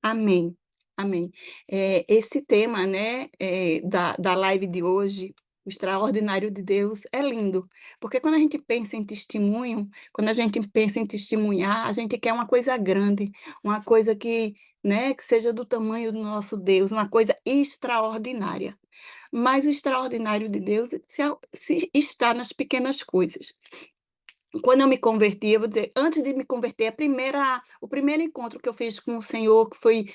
Amém, amém. Esse tema, né, da live de hoje, o extraordinário de Deus, é lindo, porque quando a gente pensa em testemunho, quando a gente pensa em testemunhar, a gente quer uma coisa grande, uma coisa que, né, que seja do tamanho do nosso Deus, uma coisa extraordinária. Mas o extraordinário de Deus se está nas pequenas coisas. Quando eu me converti, eu vou dizer, antes de me converter, o primeiro encontro que eu fiz com o Senhor, que foi,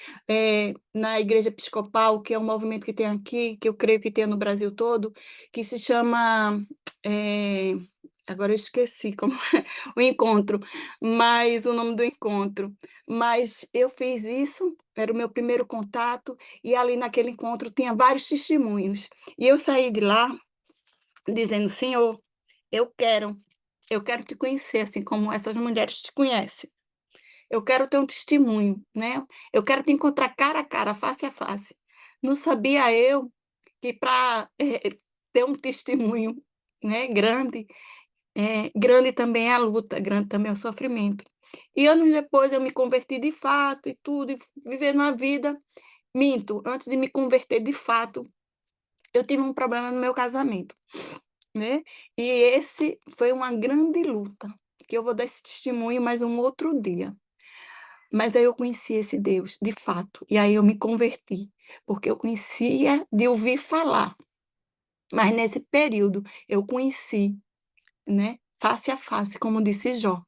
na igreja episcopal, que é um movimento que tem aqui, que eu creio que tem no Brasil todo, que se chama, eh, agora eu esqueci como é o encontro, mas o nome do encontro. Mas eu fiz isso, era o meu primeiro contato, e ali naquele encontro tinha vários testemunhos. E eu saí de lá dizendo: "Senhor, eu quero eu quero te conhecer, assim como essas mulheres te conhecem. Eu quero ter um testemunho, né, eu quero te encontrar cara a cara, face a face". Não sabia eu que para, ter um testemunho, né, grande também é a luta, grande também é o sofrimento. E anos depois eu me converti de fato e tudo, e vivendo a vida minto, antes de me converter de fato, eu tive um problema no meu casamento. Né, e esse foi uma grande luta, que eu vou dar esse testemunho mais um outro dia. Mas aí eu conheci esse Deus, de fato, e aí eu me converti, porque eu conhecia de ouvir falar, mas nesse período eu conheci, né, face a face, como disse Jó.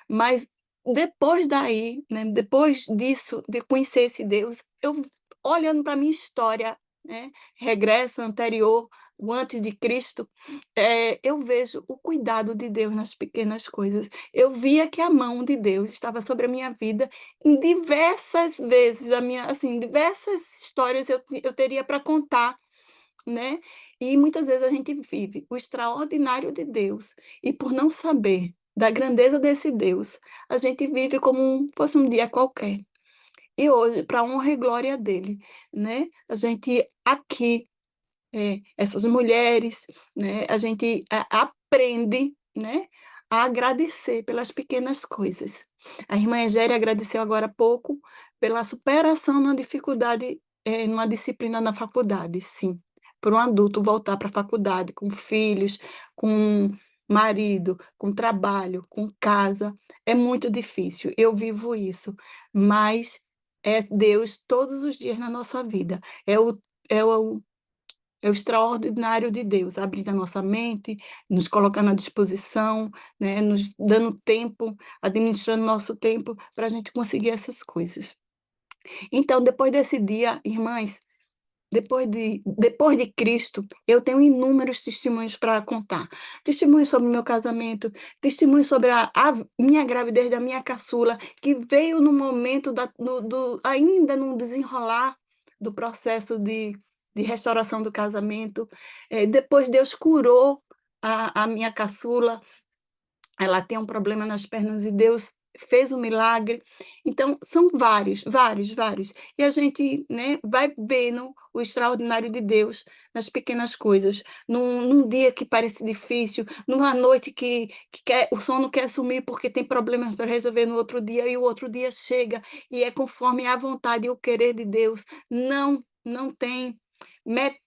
Mas depois daí, né, depois disso, de conhecer esse Deus, eu olhando para a minha história, né, regresso anterior, o antes de Cristo, eu vejo o cuidado de Deus nas pequenas coisas. Eu via que a mão de Deus estava sobre a minha vida em diversas vezes, a minha assim, diversas histórias eu teria para contar, né, e muitas vezes a gente vive o extraordinário de Deus, e por não saber da grandeza desse Deus, a gente vive como fosse um dia qualquer. E hoje, para honra e glória dele, né, a gente aqui, essas mulheres, né, a gente aprende, né, a agradecer pelas pequenas coisas. A irmã Egéria agradeceu agora há pouco pela superação na dificuldade, numa disciplina na faculdade, sim. Para um adulto voltar para a faculdade com filhos, com marido, com trabalho, com casa, é muito difícil. Eu vivo isso, mas é Deus todos os dias na nossa vida. É o extraordinário de Deus, abrindo a nossa mente, nos colocando à disposição, né, nos dando tempo, administrando nosso tempo para a gente conseguir essas coisas. Então, depois desse dia, irmãs, depois de Cristo, eu tenho inúmeros testemunhos para contar. Testemunhos sobre o meu casamento, testemunhos sobre a minha gravidez da minha caçula, que veio no momento ainda no desenrolar do processo de restauração do casamento. Depois Deus curou a minha caçula, ela tem um problema nas pernas e Deus fez um milagre. Então, são vários, vários, vários. E a gente, né, vai vendo o extraordinário de Deus nas pequenas coisas. Num dia que parece difícil, numa noite que o sono quer sumir porque tem problemas para resolver no outro dia, e o outro dia chega e é conforme a vontade e o querer de Deus. Não tem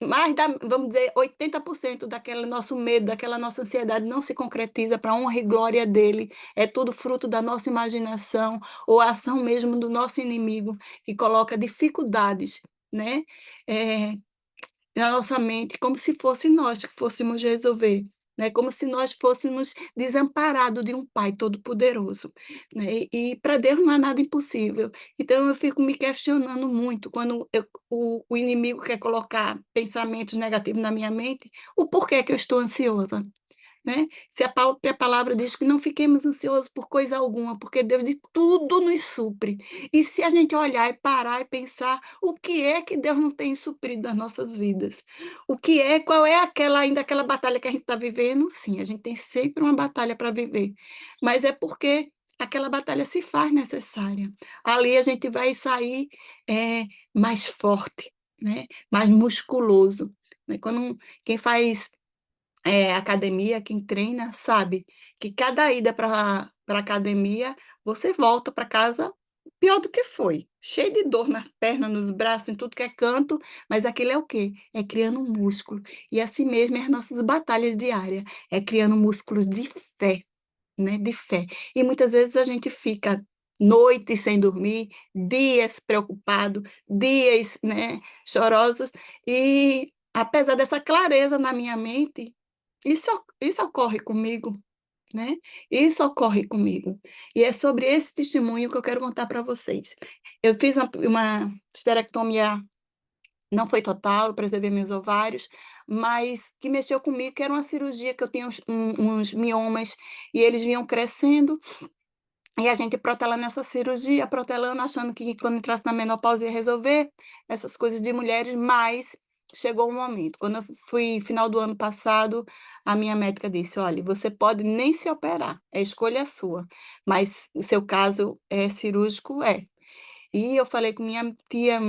mais da, vamos dizer, 80% daquele nosso medo, daquela nossa ansiedade não se concretiza para a honra e glória dele. É tudo fruto da nossa imaginação ou a ação mesmo do nosso inimigo, que coloca dificuldades, né, eh, na nossa mente, como se fosse nós que fôssemos resolver, né, como se nós fôssemos desamparados de um Pai todo-poderoso, né, e para Deus não há nada impossível. Então eu fico me questionando muito quando o inimigo quer colocar pensamentos negativos na minha mente, o porquê que eu estou ansiosa. Né? Se a própria palavra diz que não fiquemos ansiosos por coisa alguma, porque Deus de tudo nos supre. E se a gente olhar e parar e pensar, o que é que Deus não tem suprido das nossas vidas? Qual é aquela batalha que a gente está vivendo? Sim, a gente tem sempre uma batalha para viver, mas é porque aquela batalha se faz necessária. Ali a gente vai sair mais forte, né? Mais musculoso. Né? Quem faz academia, quem treina sabe que cada ida para a academia, você volta para casa pior do que foi, cheio de dor nas pernas, nos braços, em tudo que é canto, mas aquilo é o quê? É criando um músculo. E assim mesmo é as nossas batalhas diárias, é criando músculos de fé, né, de fé. E muitas vezes a gente fica noites sem dormir, dias preocupado, dias, né, chorosos, e apesar dessa clareza na minha mente, isso ocorre comigo, né, isso ocorre comigo. E é sobre esse testemunho que eu quero contar para vocês. Eu fiz uma esterectomia, não foi total, eu preservei meus ovários, mas que mexeu comigo, que era uma cirurgia que eu tinha uns miomas, e eles vinham crescendo, e a gente protelando essa cirurgia, protelando, achando que quando entrasse na menopausa ia resolver essas coisas de mulheres, mas chegou um momento. Quando eu fui final do ano passado, a minha médica disse: "Olha, você pode nem se operar, é escolha sua, mas o seu caso é cirúrgico, é". E eu falei com minha tia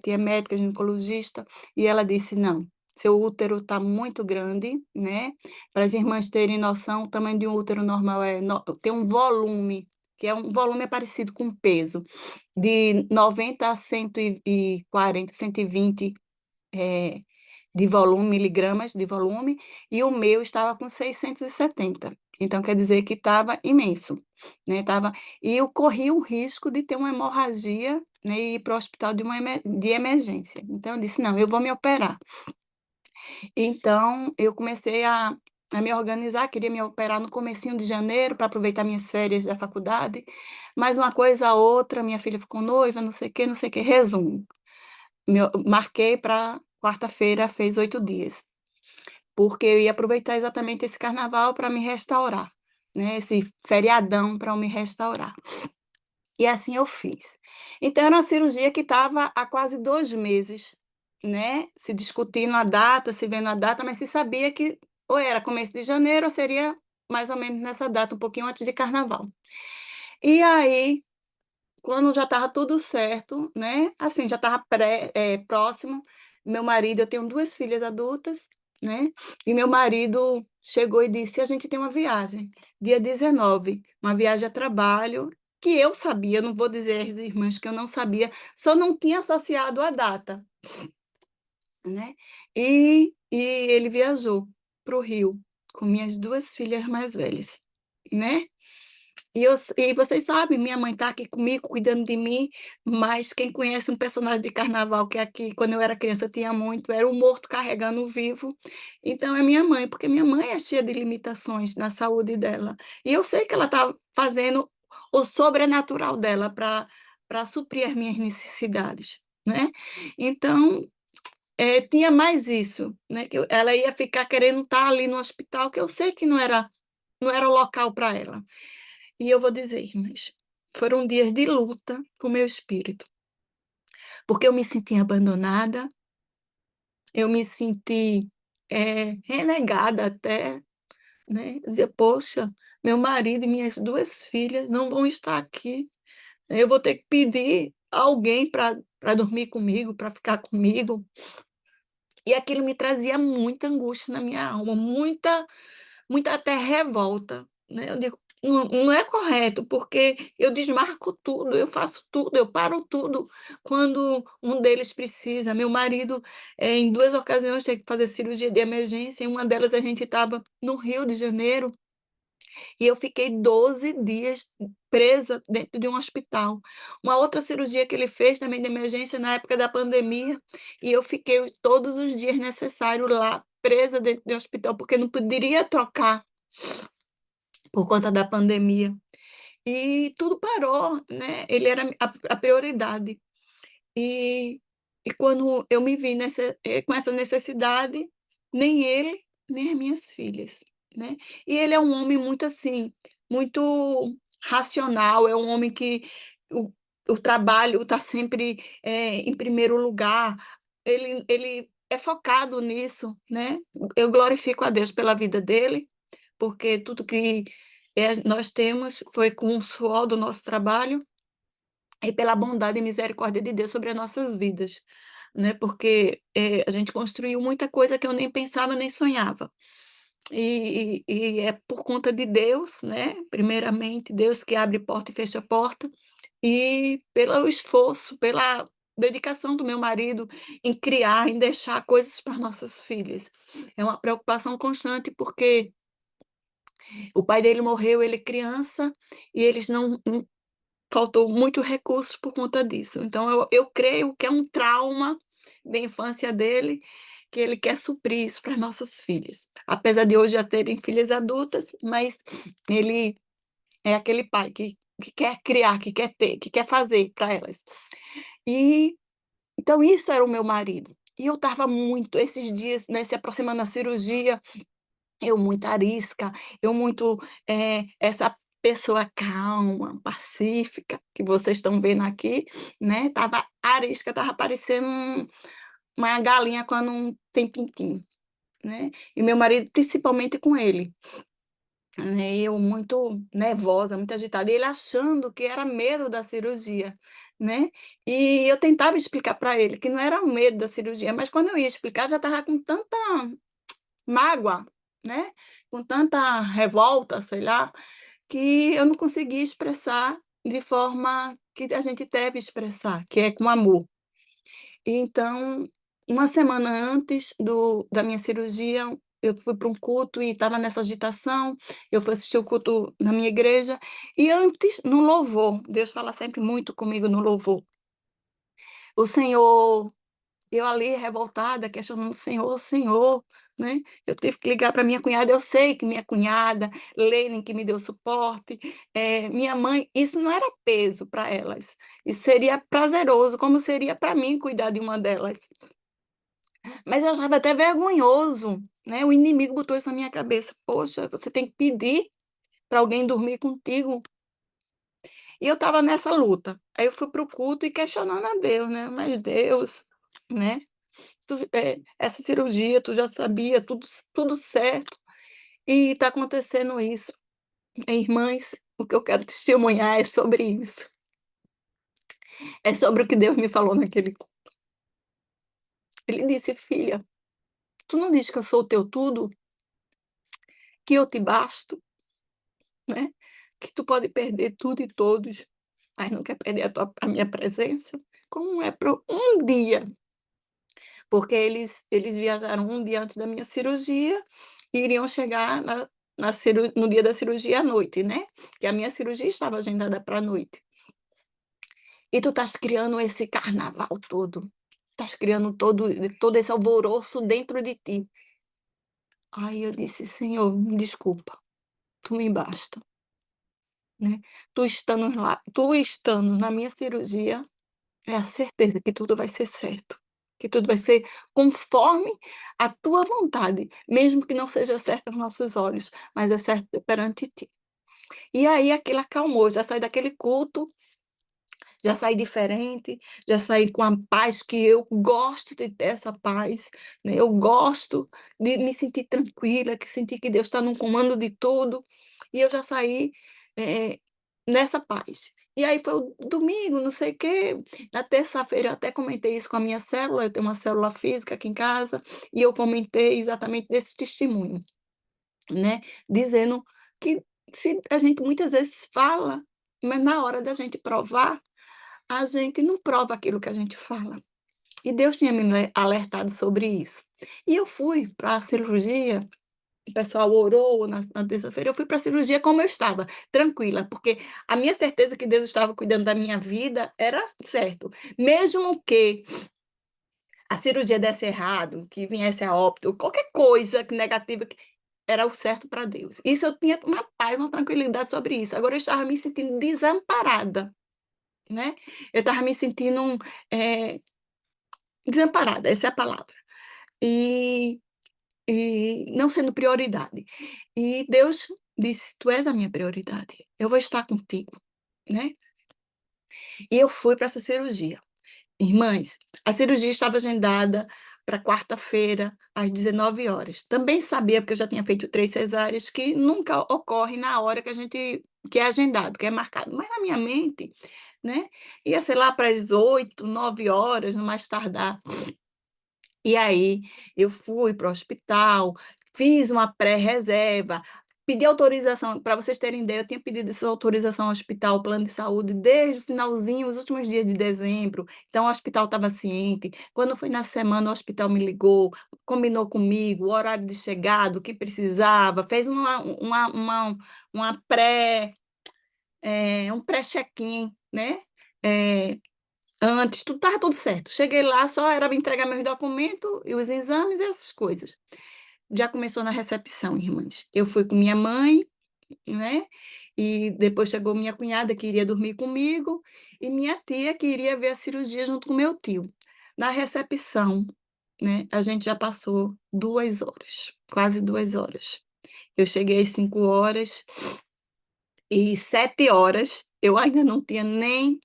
é médica, ginecologista, e ela disse: "Não, seu útero está muito grande, né". Para as irmãs terem noção, o tamanho de um útero normal tem um volume, que é um volume é parecido com peso, de 90 a 140, 120, eh, de volume, miligramas de volume, e o meu estava com 670. Então quer dizer que estava imenso, né, e eu corri o risco de ter uma hemorragia, né, e ir para o hospital de emergência. Então eu disse: "Não, eu vou me operar". Então eu comecei a me organizar, queria me operar no comecinho de janeiro para aproveitar minhas férias da faculdade, mas uma coisa a outra, minha filha ficou noiva, não sei o quê, não sei o quê. Resumo, marquei para quarta-feira, fez 8 dias, porque eu ia aproveitar exatamente esse carnaval para me restaurar, né, esse feriadão para eu me restaurar. E assim eu fiz. Então era uma cirurgia que estava há quase 2 meses, né, se discutindo a data, se vendo a data, mas se sabia que ou era começo de janeiro ou seria mais ou menos nessa data, um pouquinho antes de carnaval. E aí, quando já estava tudo certo, né, assim, já estava próximo, meu marido, eu tenho 2 filhas adultas, né, e meu marido chegou e disse: "A gente tem uma viagem, dia 19, uma viagem a trabalho", que eu sabia, não vou dizer às irmãs que eu não sabia, só não tinha associado a data, né. E ele viajou para o Rio com minhas 2 filhas mais velhas, né. E vocês sabem, minha mãe está aqui comigo, cuidando de mim, mas quem conhece um personagem de carnaval que aqui, quando eu era criança, tinha muito, era o morto carregando o vivo. Então é minha mãe, porque minha mãe é cheia de limitações na saúde dela. E eu sei que ela está fazendo o sobrenatural dela para suprir as minhas necessidades, né. Então, tinha mais isso, né, que ela ia ficar querendo estar ali no hospital, que eu sei que não era o local para ela. E eu vou dizer, irmãs, foram dias de luta com o meu espírito, porque eu me senti abandonada, eu me senti, renegada até, né, dizer: "Poxa, meu marido e minhas 2 filhas não vão estar aqui, eu vou ter que pedir alguém para dormir comigo, para ficar comigo". E aquilo me trazia muita angústia na minha alma, muita até revolta, né, eu digo: "Não é correto, porque eu desmarco tudo, eu faço tudo, eu paro tudo quando um deles precisa". Meu marido, em 2 ocasiões teve que fazer cirurgia de emergência, em uma delas a gente estava no Rio de Janeiro, e eu fiquei 12 dias presa dentro de um hospital. Uma outra cirurgia que ele fez também de emergência na época da pandemia, e eu fiquei todos os dias necessário lá, presa dentro de um hospital, porque não poderia trocar por conta da pandemia. E tudo parou, né, ele era a prioridade. E quando eu me vi com essa necessidade, nem ele, nem as minhas filhas, né. E ele é um homem muito, assim, muito racional, é um homem que o o trabalho está sempre, em primeiro lugar, ele é focado nisso, né. Eu glorifico a Deus pela vida dele, porque tudo que, nós temos foi com o suor do nosso trabalho, e pela bondade e misericórdia de Deus sobre as nossas vidas, né, porque, a gente construiu muita coisa que eu nem pensava nem sonhava. E é por conta de Deus, né, primeiramente, Deus que abre porta e fecha porta, e pelo esforço, pela dedicação do meu marido em criar, em deixar coisas para nossas filhas. É uma preocupação constante, porque o pai dele morreu, ele criança, e eles não faltou muito recursos por conta disso. Então eu creio que é um trauma da infância dele, que ele quer suprir isso para nossas filhas. Apesar de hoje já terem filhas adultas, mas ele é aquele pai que quer criar, que quer ter, que quer fazer para elas. E então isso era o meu marido. E eu estava muito esses dias, né, se aproximando da cirurgia, eu muito arisca, eu muito, essa pessoa calma, pacífica, que vocês estão vendo aqui, né, estava arisca, estava parecendo uma galinha quando não tem pintinho, né. E meu marido principalmente com ele, né, eu muito nervosa, muito agitada, e ele achando que era medo da cirurgia, né. E eu tentava explicar para ele que não era o medo da cirurgia, mas quando eu ia explicar já estava com tanta mágoa, né, com tanta revolta, sei lá, que eu não conseguia expressar de forma que a gente deve expressar, que é com amor. E então, uma semana antes da minha cirurgia, eu fui para um culto e estava nessa agitação, eu fui assistir o culto na minha igreja, e antes, no louvor, Deus fala sempre muito comigo no louvor. O Senhor Eu ali revoltada, questionando: "Senhor, Senhor", né. Eu tive que ligar para minha cunhada, eu sei que minha cunhada, Lene, que me deu suporte, minha mãe, isso não era peso para elas, isso seria prazeroso, como seria para mim cuidar de uma delas. Mas eu achava até vergonhoso, né, o inimigo botou isso na minha cabeça: "Poxa, você tem que pedir para alguém dormir contigo". E eu estava nessa luta. Aí eu fui para o culto e questionando a Deus, né: "Mas Deus, né, essa cirurgia tu já sabia, tudo certo, e está acontecendo isso". Irmãs, o que eu quero testemunhar é sobre isso, é sobre o que Deus me falou naquele culto. Ele disse: "Filha, tu não diz que eu sou o teu tudo, que eu te basto, né, que tu pode perder tudo e todos, mas não quer perder a minha presença? Como é para um dia?". Porque eles viajaram um dia antes da minha cirurgia e iriam chegar no dia da cirurgia à noite, né, que a minha cirurgia estava agendada para a noite. "E tu estás criando esse carnaval todo, estás criando todo esse alvoroço dentro de ti". Aí eu disse: "Senhor, me desculpa, tu me basta, né, tu estando na minha cirurgia, é a certeza que tudo vai ser certo, que tudo vai ser conforme a tua vontade, mesmo que não seja certo aos nossos olhos, mas é certo perante ti". E aí aquilo acalmou, já saí daquele culto, já saí diferente, já saí com a paz que eu gosto de ter essa paz, né, eu gosto de me sentir tranquila, que sentir que Deus está no comando de tudo, e eu já saí, eh, nessa paz. E aí foi o domingo, não sei o quê, na terça-feira eu até comentei isso com a minha célula, eu tenho uma célula física aqui em casa, e eu comentei exatamente desse testemunho, né, dizendo que se a gente muitas vezes fala, mas na hora da gente provar, a gente não prova aquilo que a gente fala. E Deus tinha me alertado sobre isso. E eu fui para a cirurgia, o pessoal orou na terça-feira, eu fui para a cirurgia como eu estava, tranquila, porque a minha certeza que Deus estava cuidando da minha vida era certo. Mesmo que a cirurgia desse errado, que viesse a óbito, qualquer coisa negativa, era o certo para Deus. Isso eu tinha uma paz, uma tranquilidade sobre isso. Agora eu estava me sentindo desamparada, né. Eu estava me sentindo, eh desamparada, essa é a palavra. E não sendo prioridade. E Deus disse: "Tu és a minha prioridade, eu vou estar contigo", né. E eu fui para essa cirurgia. Irmãs, a cirurgia estava agendada para quarta-feira, às 19 horas. Também sabia, porque eu já tinha feito 3 cesáreas, que nunca ocorre na hora que é agendado, que é marcado. Mas na minha mente, né, ia ser lá para as 8, 9 horas no mais tardar. E aí, eu fui para o hospital, fiz uma pré-reserva, pedi autorização, para vocês terem ideia, eu tinha pedido essa autorização ao hospital, plano de saúde, desde o finalzinho, os últimos dias de dezembro. Então, o hospital estava ciente. Quando foi na semana, o hospital me ligou, combinou comigo o horário de chegada, o que precisava, fez uma um pré-check-in, né? É, antes, tudo estava tudo certo. Cheguei lá, só era me entregar meus documentos e os exames e essas coisas. Já começou na recepção, irmãs. Eu fui com minha mãe, né? E depois chegou minha cunhada, que iria dormir comigo, e minha tia, que iria ver a cirurgia junto com meu tio. Na recepção, né? A gente já passou 2 horas, quase 2 horas. Eu cheguei às 5 horas e 7 horas eu ainda não tinha nem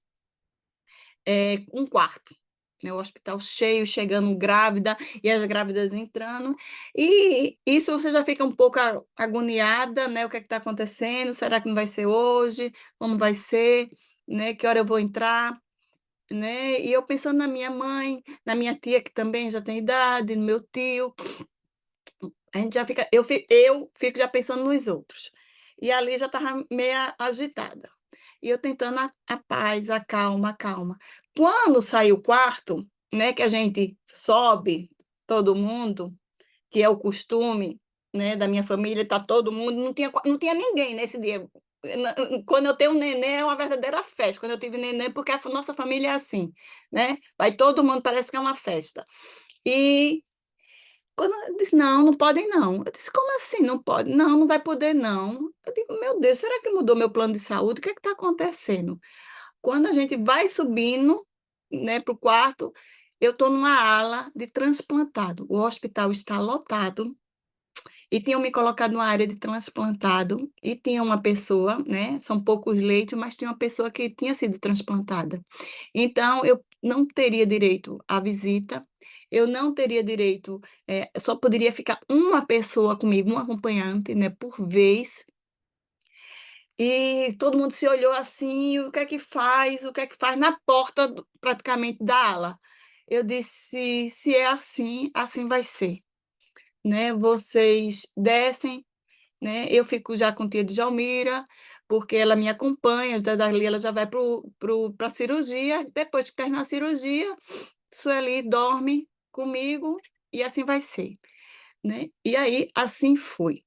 um quarto, né? O hospital cheio, chegando grávida, e as grávidas entrando, e isso você já fica um pouco agoniada, né? O que é que está acontecendo? Será que não vai ser hoje? Como vai ser? Né? Que hora eu vou entrar? Né? E eu pensando na minha mãe, na minha tia, que também já tem idade, no meu tio, a gente já fica, eu fico já pensando nos outros. E ali já estava meio agitada. E eu tentando a paz, a calma, a calma. Quando sai o quarto, né, que a gente sobe, todo mundo, que é o costume, né, da minha família, tá todo mundo, não tinha ninguém nesse dia. Quando eu tenho um neném, é uma verdadeira festa. Quando eu tive neném, porque a nossa família é assim, né? Vai todo mundo, parece que é uma festa. E quando eu disse: "Não, não podem não". Eu disse: "Como assim não pode?". "Não, não vai poder não". Eu digo: "Meu Deus, será que mudou meu plano de saúde? O que é que está acontecendo?". Quando a gente vai subindo, né, para o quarto, eu estou numa ala de transplantado. O hospital está lotado e tinham me colocado numa área de transplantado e tinha uma pessoa, né, são poucos leitos, mas tinha uma pessoa que tinha sido transplantada. Então, eu não teria direito à visita, eu não teria direito, só poderia ficar uma pessoa comigo, um acompanhante, né, por vez. E todo mundo se olhou assim: "O que é que faz? O que é que faz?", na porta praticamente da ala. Eu disse: "Se é assim, assim vai ser, né, vocês descem, né, eu fico já com tia Djalmira, porque ela me acompanha, dali ela já vai para a cirurgia, depois que terminar a cirurgia, Sueli dorme comigo e assim vai ser", né. E aí, assim foi.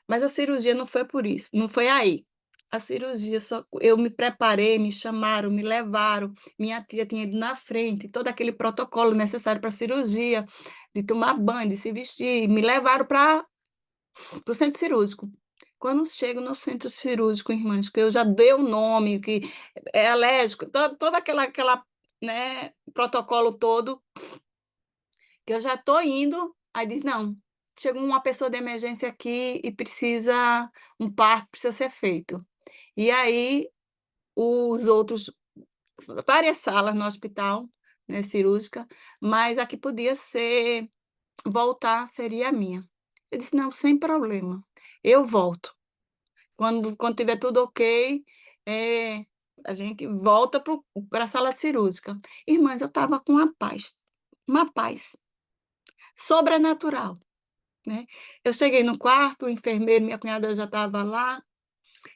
Mas a cirurgia não foi por isso, não foi aí. A cirurgia só eu me preparei, me chamaram, me levaram, minha tia tinha ido na frente, todo aquele protocolo necessário para a cirurgia, de tomar banho, de se vestir, me levaram para o centro cirúrgico. Quando chego no centro cirúrgico, irmãs, que eu já dei o nome, que é alérgico, toda aquela, né, protocolo todo, que eu já estou indo, aí diz: "Não, chegou uma pessoa de emergência aqui e precisa um parto precisa ser feito". E aí os outros várias salas no hospital, né, cirúrgica, mas a que podia ser voltar seria a minha. Eu disse: "Não, sem problema, eu volto. Quando tiver tudo ok, eh, a gente volta para a sala cirúrgica". Irmãs, eu estava com uma paz sobrenatural, né. Eu cheguei no quarto, o enfermeiro, minha cunhada já estava lá,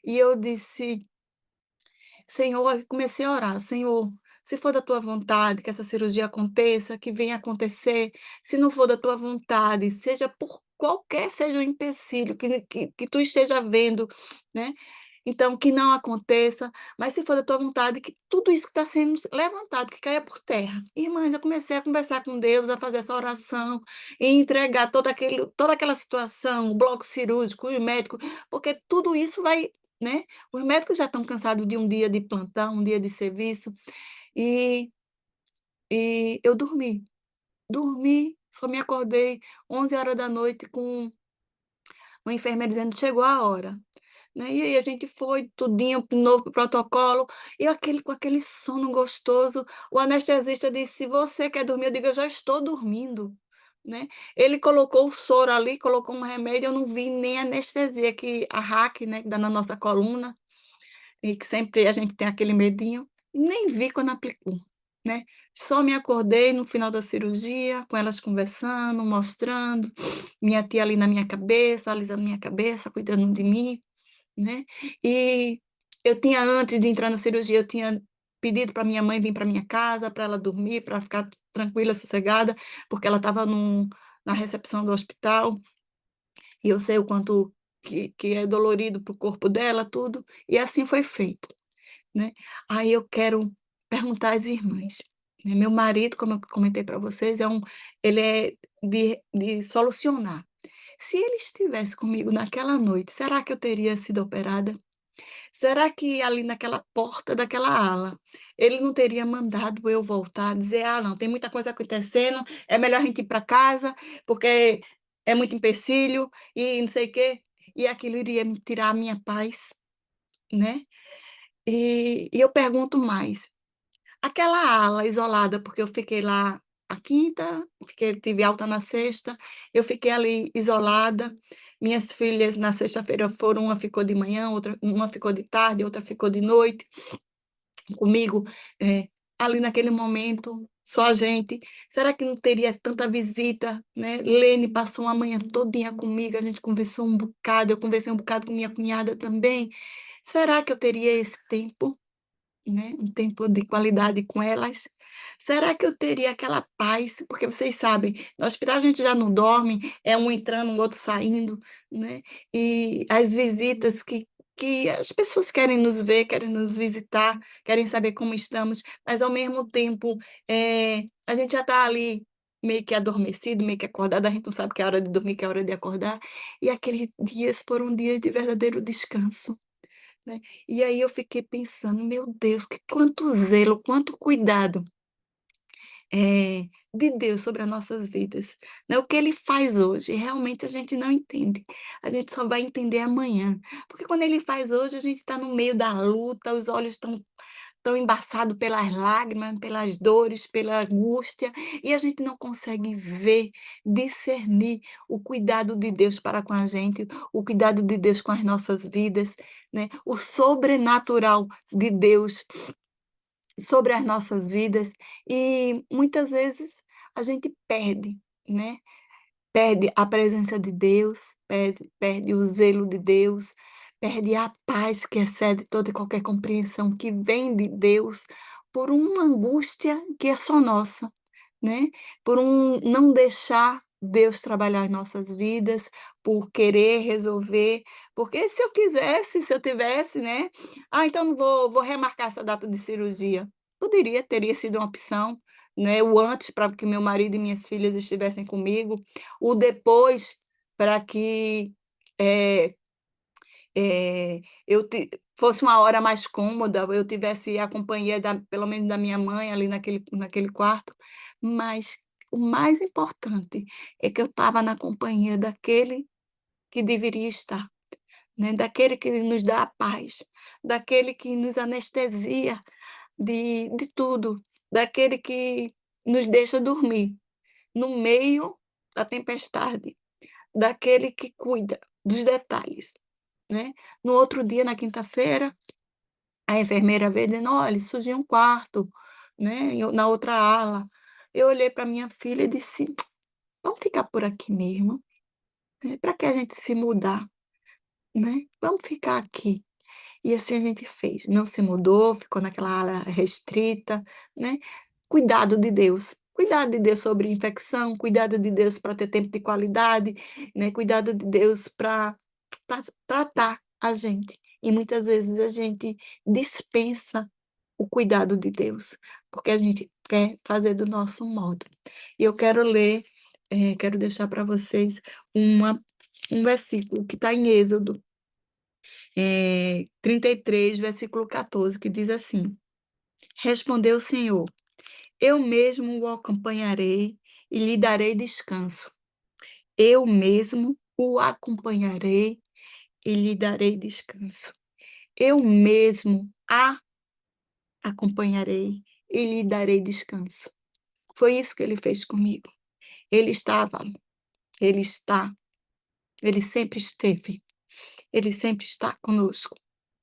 e eu disse: "Senhor", comecei a orar: "Senhor, se for da tua vontade que essa cirurgia aconteça, que venha acontecer. Se não for da tua vontade, seja por qualquer seja o empecilho que tu esteja vendo, né, então que não aconteça, mas se for da tua vontade, que tudo isso que está sendo levantado, que caia por terra". Irmãs, eu comecei a conversar com Deus, a fazer essa oração e entregar toda aquela situação, o bloco cirúrgico, os médicos, porque tudo isso vai, né, os médicos já estão cansados de um dia de plantão, um dia de serviço, e eu dormi, só me acordei 11 horas da noite com o enfermeiro dizendo: "Chegou a hora", né. E aí a gente foi tudinho de novo para o protocolo, e com aquele sono gostoso, o anestesista disse: "Se você quer dormir", eu digo: "Eu já estou dormindo", né. Ele colocou o soro ali, colocou um remédio, eu não vi nem anestesia, que a RAC, né, que dá na nossa coluna, e que sempre a gente tem aquele medinho, nem vi quando aplicou, né? Só me acordei no final da cirurgia, com elas conversando, mostrando, minha tia ali na minha cabeça, alisando minha cabeça, cuidando de mim, né? E eu tinha, antes de entrar na cirurgia, eu tinha pedido para minha mãe vir para minha casa, para ela dormir, para ficar tranquila, sossegada, porque ela estava na recepção do hospital, e eu sei o quanto que é dolorido para o corpo dela, tudo, e assim foi feito, né? Aí eu quero perguntar às irmãs, né? Meu marido, como eu comentei para vocês, ele é de solucionar. Se ele estivesse comigo naquela noite, será que eu teria sido operada? Será que ali naquela porta daquela ala, ele não teria mandado eu voltar, dizer: "Ah, não, tem muita coisa acontecendo, é melhor a gente ir para casa, porque é muito empecilho e não sei o quê", e aquilo iria me tirar a minha paz, né. E eu pergunto mais, aquela ala isolada, porque eu fiquei lá a quinta, tive alta na sexta, eu fiquei ali isolada, minhas filhas na sexta-feira foram, uma ficou de manhã, uma ficou de tarde, outra ficou de noite comigo, ali naquele momento, só a gente. Será que não teria tanta visita, né? Lene passou uma manhã todinha comigo, a gente conversou um bocado, eu conversei um bocado com minha cunhada também. Será que eu teria esse tempo? Né, um tempo de qualidade com elas. Será que eu teria aquela paz? Porque vocês sabem, no hospital a gente já não dorme, é um entrando, o outro saindo, né, e as visitas que as pessoas querem nos ver, querem nos visitar, querem saber como estamos, mas ao mesmo tempo, a gente já está ali meio que adormecido, meio que acordado, a gente não sabe que é hora de dormir, que é hora de acordar, e aqueles dias foram dias de verdadeiro descanso, né. E aí eu fiquei pensando: "Meu Deus, que quanto zelo, quanto cuidado, de Deus sobre as nossas vidas", né. O que Ele faz hoje, realmente a gente não entende, a gente só vai entender amanhã, porque quando Ele faz hoje, a gente está no meio da luta, os olhos estão embaçado pelas lágrimas, pelas dores, pela angústia, e a gente não consegue ver, discernir o cuidado de Deus para com a gente, o cuidado de Deus com as nossas vidas, né, o sobrenatural de Deus sobre as nossas vidas, e muitas vezes a gente perde, né. Perde a presença de Deus, perde o zelo de Deus, perde a paz que excede toda e qualquer compreensão que vem de Deus, por uma angústia que é só nossa, né, por um não deixar Deus trabalhar em nossas vidas, por querer resolver, porque se eu quisesse, se eu tivesse, né, "Ah, então não vou remarcar essa data de cirurgia", poderia, teria sido uma opção, né, o antes para que meu marido e minhas filhas estivessem comigo, o depois para que, eh eu fosse uma hora mais cômoda, eu tivesse a companhia da pelo menos da minha mãe ali naquele quarto, mas o mais importante é que eu estava na companhia daquele que deveria estar, né, daquele que nos dá a paz, daquele que nos anestesia de tudo, daquele que nos deixa dormir no meio da tempestade, daquele que cuida dos detalhes, né. No outro dia, na quinta-feira, a enfermeira veio dizendo: "Olha, surgiu um quarto, né, na outra ala". Eu olhei para minha filha e disse: "Vamos ficar por aqui mesmo, né, pra que a gente se mudar, né, vamos ficar aqui". E assim a gente fez, não se mudou, ficou naquela área restrita, né. Cuidado de Deus sobre infecção, cuidado de Deus para ter tempo de qualidade, né, cuidado de Deus para tratar a gente. E muitas vezes a gente dispensa o cuidado de Deus, porque a gente quer fazer do nosso modo. E eu quero ler, quero deixar para vocês um versículo que está em Êxodo 33, versículo 14, que diz assim: "Respondeu o Senhor: Eu mesmo o acompanharei e lhe darei descanso. Eu mesmo o acompanharei e lhe darei descanso. Eu mesmo a acompanharei e lhe darei descanso". Foi isso que ele fez comigo. Ele estava, ele está, ele sempre esteve, ele sempre está conosco,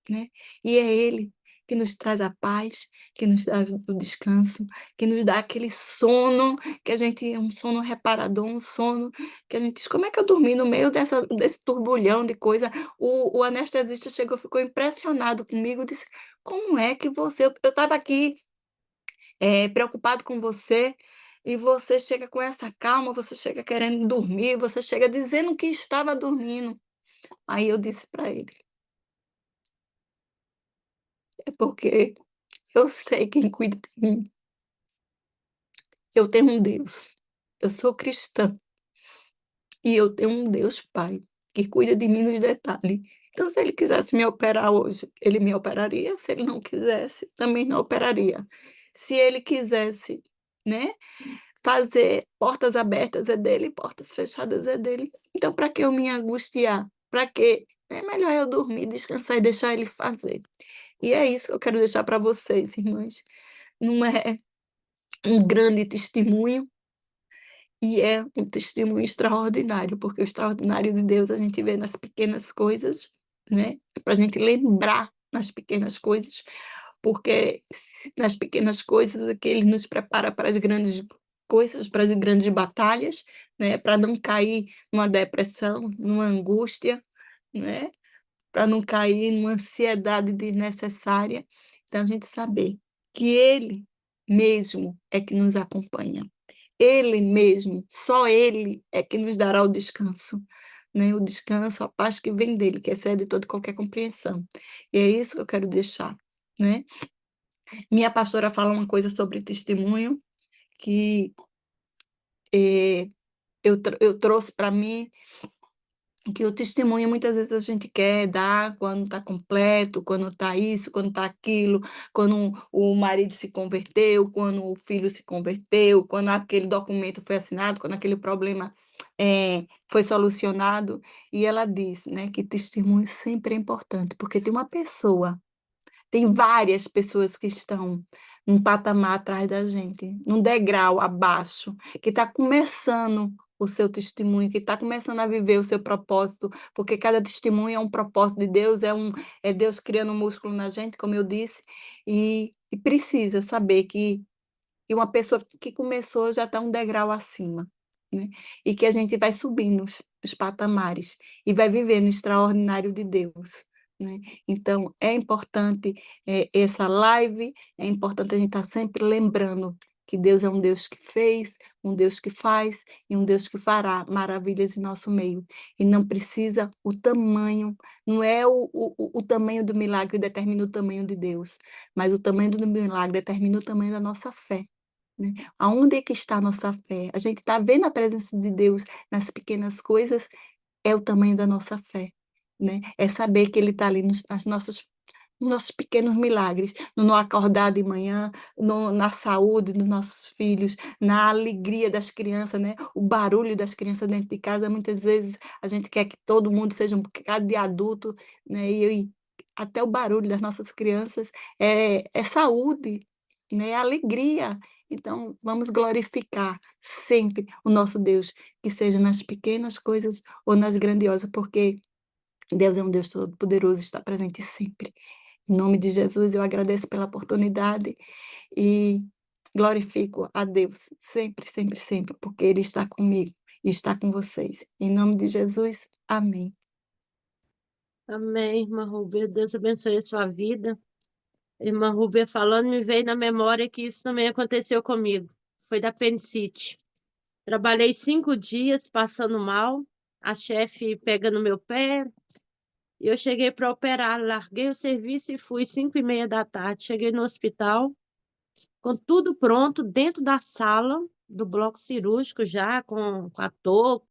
né. E é ele que nos traz a paz, que nos dá o descanso, que nos dá aquele sono, que a gente um sono reparador, um sono que a gente diz: "Como é que eu dormi no meio desse turbulhão de coisa?". O anestesista chegou, ficou impressionado comigo, disse: "Como é que você eu estava aqui, preocupado com você, e você chega com essa calma, você chega querendo dormir, você chega dizendo que estava dormindo". Aí eu disse para ele: "É porque eu sei quem cuida de mim. Eu tenho um Deus, eu sou cristã, e eu tenho um Deus Pai, que cuida de mim nos detalhes. Então, se ele quisesse me operar hoje, ele me operaria, se ele não quisesse, também não operaria. Se ele quisesse, né, fazer portas abertas é dele, portas fechadas é dele. Então, para que eu me angustiar? Para quê? É melhor eu dormir, descansar e deixar ele fazer". E é isso que eu quero deixar para vocês, irmãs. Não é um grande testemunho, e é um testemunho extraordinário, porque o extraordinário de Deus a gente vê nas pequenas coisas, né, para a gente lembrar nas pequenas coisas, porque nas pequenas coisas é que Ele nos prepara para as grandes coisas, para as grandes batalhas, né, para não cair numa depressão, numa angústia, né, para não cair numa ansiedade desnecessária. Então a gente saber que Ele mesmo é que nos acompanha. Ele mesmo, só Ele é que nos dará o descanso, né, o descanso, a paz que vem dele, que excede toda e qualquer compreensão. E é isso que eu quero deixar, né. Minha pastora fala uma coisa sobre testemunho que, eu trouxe para mim, que o testemunho muitas vezes a gente quer dar quando está completo, quando está isso, quando está aquilo, quando o marido se converteu, quando o filho se converteu, quando aquele documento foi assinado, quando aquele problema, foi solucionado. E ela diz, né, que testemunho sempre é importante, porque tem várias pessoas que estão num patamar atrás da gente, num degrau abaixo, que está começando o seu testemunho, que está começando a viver o seu propósito, porque cada testemunho é um propósito de Deus, é Deus criando um músculo na gente, como eu disse, e precisa saber que uma pessoa que começou já está um degrau acima, né, e que a gente vai subindo os patamares e vai viver no extraordinário de Deus, né. Então é importante, essa live, é importante a gente estar sempre lembrando que Deus é um Deus que fez, um Deus que faz e um Deus que fará maravilhas em nosso meio. E não precisa o tamanho, não é o tamanho do milagre que determina o tamanho de Deus, mas o tamanho do milagre determina o tamanho da nossa fé. Né. Aonde é que está a nossa fé? A gente está vendo a presença de Deus nas pequenas coisas, é o tamanho da nossa fé, né. É saber que Ele está ali nos nossos pequenos milagres, no acordar de manhã, na saúde dos nossos filhos, na alegria das crianças, né, o barulho das crianças dentro de casa, muitas vezes a gente quer que todo mundo seja um bocado de adulto, né, e até o barulho das nossas crianças é saúde, né, é alegria. Então vamos glorificar sempre o nosso Deus, que seja nas pequenas coisas ou nas grandiosas, porque Deus é um Deus todo-poderoso, está presente sempre. Em nome de Jesus, eu agradeço pela oportunidade e glorifico a Deus sempre, sempre, sempre, porque Ele está comigo e está com vocês. Em nome de Jesus, amém. Amém, irmã Rúbia. Deus abençoe a sua vida. Irmã Rúbia falando, me veio na memória que isso também aconteceu comigo. Foi da apendicite. Trabalhei 5 dias passando mal, a chefe pega no meu pé, e eu cheguei para operar, larguei o serviço e fui 5h30 da tarde. Cheguei no hospital, com tudo pronto, dentro da sala do bloco cirúrgico já, com a touca,